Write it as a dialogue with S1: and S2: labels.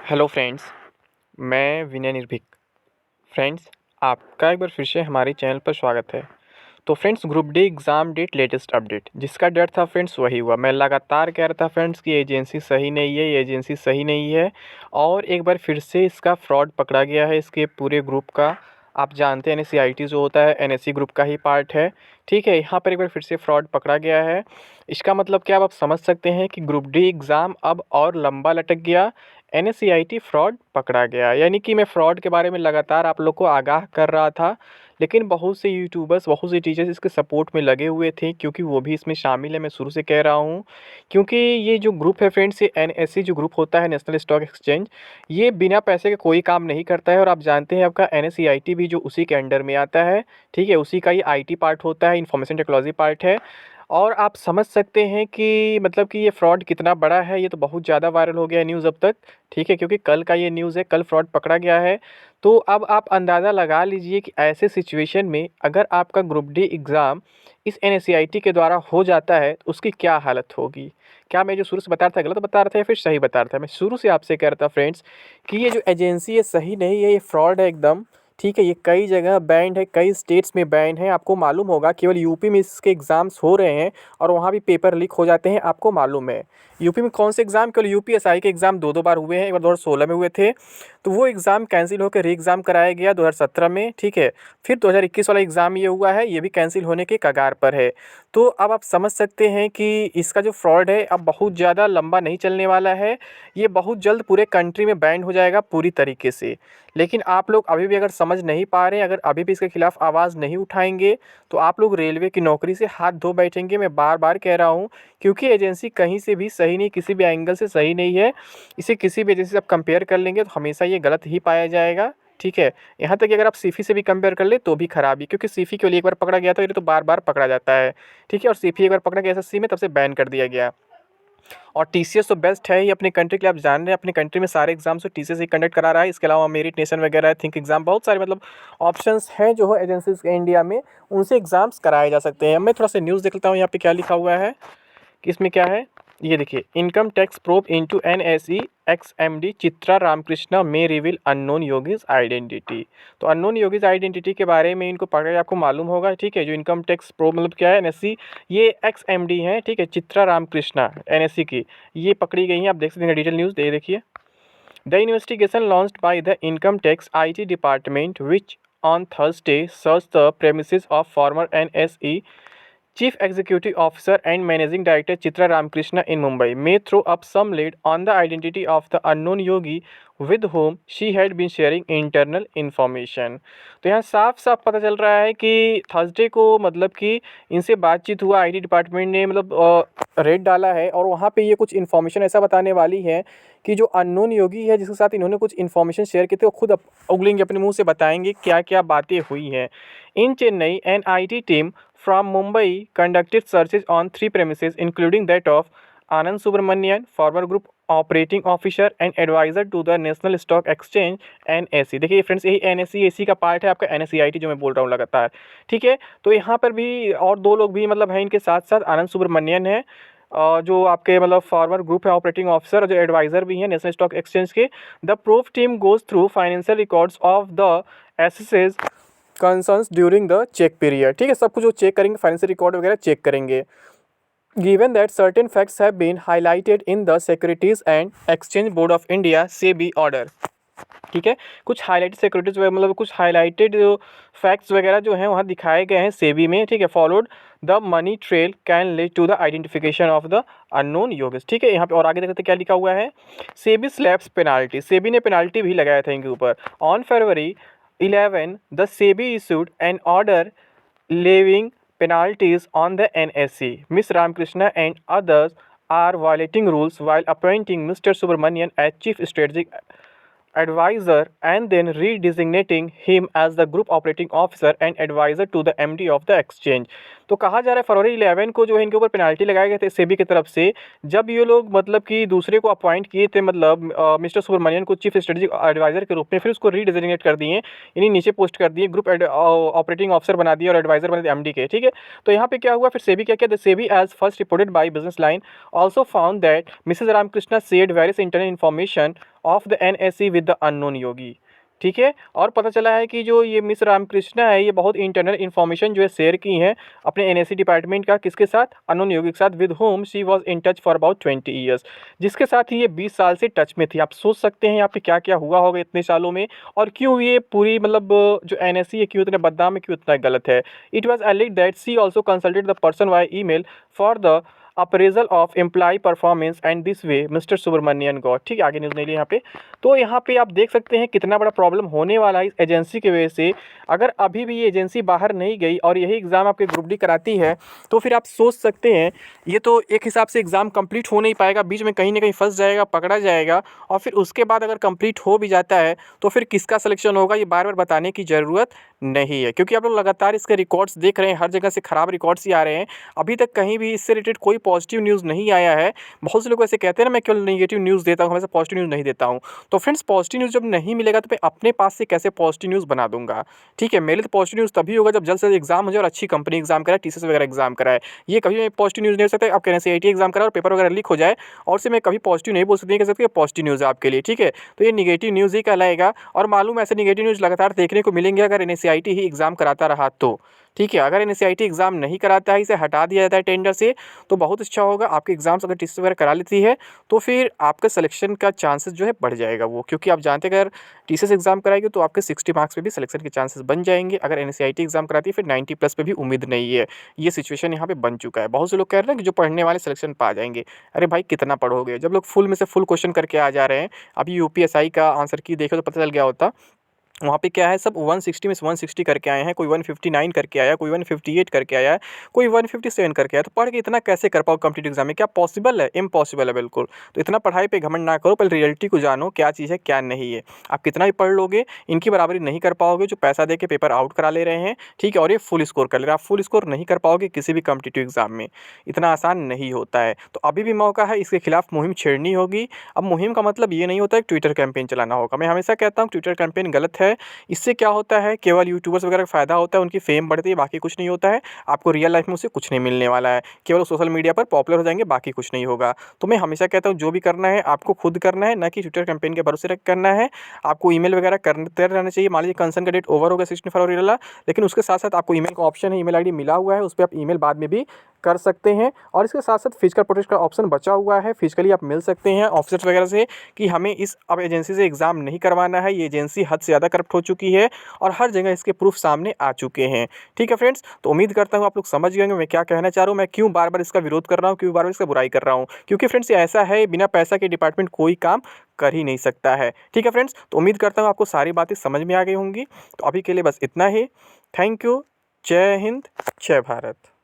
S1: Hello friends, मैं विनय निर्भीक। Friends, आपका एक बार फिर से हमारे चैनल पर स्वागत है। तो friends, group D exam date latest update जिसका डर था फ्रेंड्स वही हुआ। मैं लगातार कह रहा था फ्रेंड्स कि एजेंसी सही नहीं है, ये एजेंसी सही नहीं है, और एक बार फिर से इसका फ्रॉड पकड़ा गया है इसके पूरे ग्रुप का। आप जानते हैं NSCIT जो होता है NSE ग्रुप का ही पार्ट है, ठीक है। यहाँ पर एक बार फिर से फ्रॉड पकड़ा गया है। इसका मतलब क्या, अब आप समझ सकते हैं कि ग्रुप डी एग्ज़ाम अब और लंबा लटक गया। NSCIT फ्रॉड पकड़ा गया, यानी कि मैं फ्रॉड के बारे में लगातार आप लोग को आगाह कर रहा था, लेकिन बहुत से यूट्यूबर्स, बहुत से टीचर्स इसके सपोर्ट में लगे हुए थे, क्योंकि वो भी इसमें शामिल है। मैं शुरू से कह रहा हूँ, क्योंकि ये जो ग्रुप है फ्रेंड्स, ये NSE जो ग्रुप होता है, नेशनल स्टॉक एक्सचेंज, ये बिना पैसे के कोई काम नहीं करता है। और आप जानते हैं आपका NSCIT भी जो उसी के अंडर में आता है, ठीक है, उसी का ही IT पार्ट होता है, इंफॉर्मेशन टेक्नोलॉजी पार्ट है। और आप समझ सकते हैं कि मतलब कि ये फ्रॉड कितना बड़ा है। ये तो बहुत ज़्यादा वायरल हो गया है न्यूज़ अब तक, ठीक है, क्योंकि कल का ये न्यूज़ है, कल फ्रॉड पकड़ा गया है। तो अब आप अंदाज़ा लगा लीजिए कि ऐसे सिचुएशन में अगर आपका ग्रुप डी एग्ज़ाम इस NSCIT के द्वारा हो जाता है तो उसकी क्या हालत होगी। क्या मैं जो शुरू से बता रहा था गलत बता रहा था या फिर सही बता रहा था? मैं शुरू से आपसे कह रहा था फ्रेंड्स कि ये जो एजेंसी है सही नहीं है, ये फ्रॉड है एकदम, ठीक है। ये कई जगह बैंड है, कई स्टेट्स में बैंड है। आपको मालूम होगा केवल यूपी में इसके एग्ज़ाम्स हो रहे हैं और वहाँ भी पेपर लीक हो जाते हैं, आपको मालूम है। यूपी में कौन से एग्ज़ाम, केवल UPSI के एग्ज़ाम दो बार हुए हैं। एक बार 2016 में हुए थे, तो वो एग्ज़ाम कैंसिल होकर री एग्ज़ाम कराया गया 2017 में, ठीक है। फिर 2021 वाला एग्ज़ाम ये हुआ है, ये भी कैंसिल होने के कगार पर है। तो अब आप समझ सकते हैं कि इसका जो फ्रॉड है अब बहुत ज़्यादा लंबा नहीं चलने वाला है। ये बहुत जल्द पूरे कंट्री में बैन हो जाएगा पूरी तरीके से। लेकिन आप लोग अभी भी अगर समझ नहीं पा रहे हैं, अगर अभी भी इसके खिलाफ़ आवाज़ नहीं उठाएंगे, तो आप लोग रेलवे की नौकरी से हाथ धो बैठेंगे। मैं बार बार कह रहा हूँ, क्योंकि एजेंसी कहीं से भी सही नहीं, किसी भी एंगल से सही नहीं है। इसे किसी भी एजेंसी से आप कंपेयर कर लेंगे तो हमेशा ये गलत ही पाया जाएगा, ठीक है। यहाँ तक कि अगर आप सीफी से भी कंपेयर कर ले तो भी खराब ही, क्योंकि सीफी के लिए एक बार पकड़ा गया था, ये तो बार बार पकड़ा जाता है, ठीक है। और सीफी एक बार पकड़ा गया SSC में, तब से बैन कर दिया गया। और TCS तो बेस्ट है ही अपने कंट्री के लिए। आप जान रहे हैं अपने कंट्री में सारे एग्जाम्स तो TCS ही कंडक्ट करा रहा है। इसके अलावा मेरिट नेशन वगैरह, थिंक एग्जाम, बहुत सारे मतलब ऑप्शंस हैं जो है एजेंसीज के इंडिया में, उनसे एग्जाम्स कराए जा सकते हैं। मैं थोड़ा सा न्यूज़ देख लेता हूँ यहाँ पे क्या लिखा हुआ है कि इसमें क्या है। ये देखिए, income tax probe into NSE XMD Chitra Ramkrishna में रिवील अननोन योगीज आइडेंटिटी। तो अननोन योगीज आइडेंटिटी के बारे में इनको पढ़ के आपको मालूम होगा, ठीक है। जो इनकम टैक्स प्रोब मतलब क्या है, NSE, ये XMD है, ठीक है, चित्रा रामकृष्णा NSE की, ये पकड़ी गई हैं। आप देख सकते हैं डिटेल न्यूज़ देखिए। The investigation launched by the income tax IT department which on Thursday searched the premises of former NSE Chief Executive Officer and Managing Director Chitra Ramakrishna in Mumbai may throw up some light on the identity of the unknown yogi with whom she had been sharing internal information। तो यहाँ साफ साफ पता चल रहा है कि Thursday को मतलब कि इनसे बातचीत हुआ, IT डिपार्टमेंट ने मतलब रेड डाला है, और वहाँ पे ये कुछ इन्फॉर्मेशन ऐसा बताने वाली है कि जो अननोन योगी है जिसके साथ इन्होंने कुछ इन्फॉर्मेशन शेयर की थी, वो खुद उगलेंगे, अपने मुंह से बताएंगे क्या क्या बातें हुई हैं। In Chennai an IT team from Mumbai conducted searches on 3 premises including that of Anand Subramanian, former group operating officer and adviser to the national stock exchange NSE। देखिए फ्रेंड्स, यही NSE का पार्ट है आपका NSCIT जो मैं बोल रहा हूँ लगातार, ठीक है। तो यहाँ पर भी और दो लोग भी मतलब हैं इनके साथ साथ, आनंद सुब्रमण्यन है जो आपके मतलब फॉर्मर ग्रुप है ऑपरेटिंग ऑफिसर, जो एडवाइज़र भी हैं नेशनल स्टॉक एक्सचेंज के। The proof team goes through financial records of the assessees concerns during the check period, ठीक है। सब कुछ वो चेक करेंगे, फाइनेंशियल रिकॉर्ड वगैरह चेक करेंगे। Given that certain facts have been highlighted in the securities and exchange board of India SEBI order, ठीक है। कुछ हाईलाइटेड सिक्योरिटीज मतलब कुछ हाईलाइटेड फैक्ट्स वगैरह जो हैं वहाँ दिखाए गए हैं SEBI में, ठीक है। Followed the money trail can lead to the identification of the unknown Yogesh, ठीक है। यहाँ पे और आगे देखते क्या लिखा हुआ है। SEBI स्लैब्स पेनाल्टी, SEBI ने पेनाल्टी भी लगाया था इनके ऊपर। On February 11, the SEBI issued an order levying penalties on the NSE. Ms. Ramakrishna and others are violating rules while appointing Mr. Subramanian as Chief Strategic Advisor and then redesignating him as the Group Operating Officer and Advisor to the MD of the exchange। तो कहा जा रहा है फरवरी 11 को जो है इनके ऊपर पेनाल्टी लगाए गए थे SEBI की तरफ से, जब ये लोग मतलब कि दूसरे को अपॉइंट किए थे, मतलब मिस्टर सुब्रमण्यन को चीफ स्ट्रेटेजिक एडवाइजर के रूप में, फिर उसको रीडिजिग्नेट कर दिए, इन्हीं नीचे पोस्ट कर दिए, ग्रुप ऑपरेटिंग ऑफिसर बना दिए और एडवाइजर बना दिए MD के, ठीक है। तो यहाँ पे क्या हुआ, फिर SEBI क्या किया, SEBI as first reported by business line also found that Mrs Ramakrishna shared various internal information of the NSE with the unknown yogi. ठीक है, और पता चला है कि जो ये मिस रामकृष्णा है, ये बहुत इंटरनल इन्फॉर्मेशन जो है शेयर की हैं अपने NSE डिपार्टमेंट का, किसके साथ, अननोन योगी के साथ, with home she was in touch for about 20 years, जिसके साथ ही ये 20 साल से टच में थी। आप सोच सकते हैं यहाँ पे क्या क्या हुआ होगा इतने सालों में, और क्यों ये पूरी मतलब जो NSE है क्यों इतने बदनाम है, क्यों इतना गलत है। It was alleged that she also consulted the person via email for the appraisal of employee performance and this way Mr Subramanian Gaur. ठीक है, आगे न्यूज़ नहीं ली यहाँ पे। तो यहाँ पे आप देख सकते हैं कितना बड़ा प्रॉब्लम होने वाला है इस एजेंसी की वजह से। अगर अभी भी ये एजेंसी बाहर नहीं गई और यही एग्ज़ाम आपके ग्रुप डी कराती है, तो फिर आप सोच सकते हैं ये तो एक हिसाब से एग्ज़ाम कंप्लीट हो नहीं पाएगा, बीच में कहीं ना कहीं फंस जाएगा, पकड़ा जाएगा, और फिर उसके बाद अगर कंप्लीट हो भी जाता है तो फिर किसका सिलेक्शन होगा ये बार बार बताने की ज़रूरत नहीं है, क्योंकि आप लोग लगातार इसके रिकॉर्ड्स देख रहे हैं, हर जगह से ख़राब रिकॉर्ड्स ही आ रहे हैं। अभी तक कहीं भी इससे रिलेटेड कोई पॉजिटिव न्यूज़ नहीं आया है। बहुत से लोग ऐसे कहते हैं ना, मैं केवल नेगेटिव न्यूज़ देता हूँ, हमेशा पॉजिटिव न्यूज़ नहीं देता हूँ। तो फ्रेंड्स, पॉजिटिव न्यूज़ जब नहीं मिलेगा तो मैं अपने पास से कैसे पॉजिटिव न्यूज़ बना दूंगा। ठीक है, मेरे लिए तो पॉजिटिव न्यूज़ तभी होगा जब जल्द से जल्द एग्जाम हो जाए और अच्छी कंपनी एग्जाम कराए, TCS वगैरह एग्जाम कराए। ये कभी मैं पॉजिटिव न्यूज़ नहीं हो सकता। आप कहने से NCERT एग्जाम कराए और पेपर वगैरह लीक हो जाए और से मैं कभी पॉजिटिव नहीं बोल सकती, नहीं कह सकती पॉजिटिव न्यूज़ है आपके लिए। ठीक है, तो ये निगेटिव न्यूज़ ही कहलाएगा, और मालूम ऐसे निगेटिव न्यूज़ लगातार देखने को मिलेंगे अगर NCERT ही एग्जाम कराता रहा तो। ठीक है, अगर NCERT एग्ज़ाम नहीं कराता है, इसे हटा दिया जाता है टेंडर से, तो बहुत अच्छा होगा। आपके एग्ज़ाम्स अगर TCS वगैरह करा लेती है तो फिर आपका सिलेक्शन का चांसेस जो है बढ़ जाएगा वो, क्योंकि आप जानते हैं अगर TCS एग्ज़ाम कराएगी तो आपके 60 मार्क्स पे भी सिलेक्शन के चांसेस बन जाएंगे। अगर NCERT एग्ज़ाम कराती है फिर 90 प्लस पे भी उम्मीद नहीं है। ये सिचुएशन यहाँ पे बन चुका है। बहुत से लोग कह रहे हैं कि जो पढ़ने वाले सिलेक्शन पा जाएंगे। अरे भाई, कितना पढ़ोगे जब लोग फुल में से फुल क्वेश्चन करके आ जा रहे हैं। अभी UPSI का आंसर की देखो तो पता चल गया होता। वहाँ पे क्या है, सब 160 में से 160 करके आए हैं, कोई 159 करके आया, कोई 158 करके आया है, कोई 157 करके आया। तो पढ़ के इतना कैसे कर पाओ कॉम्पिटिटिव एग्जाम में, क्या पॉसिबल है? इम्पॉसिबल है बिल्कुल। तो इतना पढ़ाई पे घमंड ना करो, पहले रियलिटी को जानो क्या चीज़ है क्या नहीं है। आप कितना भी पढ़ लोगे, इनकी बराबरी नहीं कर पाओगे जो पैसा दे के पेपर आउट करा ले रहे हैं। ठीक है, और ये फुल स्कोर कर ले रहे हैं। आप फुल स्कोर नहीं कर पाओगे किसी भी कॉम्पिटिटिव एग्जाम में, इतना आसान नहीं होता है। तो अभी भी मौका है, इसके खिलाफ मुहिम छेड़नी होगी। अब मुहिम का मतलब ये नहीं होता है ट्विटर कैंपेन चलाना होगा। मैं हमेशा कहता हूँ ट्विटर कैंपेन गलत है। इससे क्या होता है, केवल यूट्यूबर्स वगैरह का फ़ायदा होता है, उनकी फेम बढ़ती है, बाकी कुछ नहीं होता है। आपको रियल लाइफ में उससे कुछ नहीं मिलने वाला है, केवल सोशल मीडिया पर पॉपुलर हो जाएंगे, बाकी कुछ नहीं होगा। तो मैं हमेशा कहता हूँ जो भी करना है आपको खुद करना है, ना कि ट्विटर कैंपेन के भरोसे रख करना है। आपको ईमेल वगैरह करते रहना चाहिए। मान लीजिए कंसर्न का डेट ओवर हो गया 16 फरवरी वाला, लेकिन उसके साथ साथ आपको ईमेल का ऑप्शन है, ईमेल आईडी मिला हुआ है, उस पर आप ईमेल बाद में भी कर सकते हैं। और इसके साथ साथ फिजिकल प्रोटेस्ट का ऑप्शन बचा हुआ है, फिजिकली आप मिल सकते हैं ऑफिसर्स वगैरह से कि हमें इस अब एजेंसी से एग्ज़ाम नहीं करवाना है, ये एजेंसी हद से ज़्यादा करप्ट हो चुकी है, और हर जगह इसके प्रूफ सामने आ चुके हैं। ठीक है फ्रेंड्स, तो उम्मीद करता हूँ आप लोग समझ गए होंगे मैं क्या कहना चाह रहा हूँ, मैं क्यों बार बार इसका विरोध कर रहा हूँ, क्यों बार बार इसका बुराई कर रहा हूँ। क्योंकि फ्रेंड्स ये ऐसा है, बिना पैसा के डिपार्टमेंट कोई काम कर ही नहीं सकता है। ठीक है फ्रेंड्स, तो उम्मीद करता हूँ आपको सारी बातें समझ में आ गई होंगी। तो अभी के लिए बस इतना ही। Thank you. जय हिंद, जय भारत।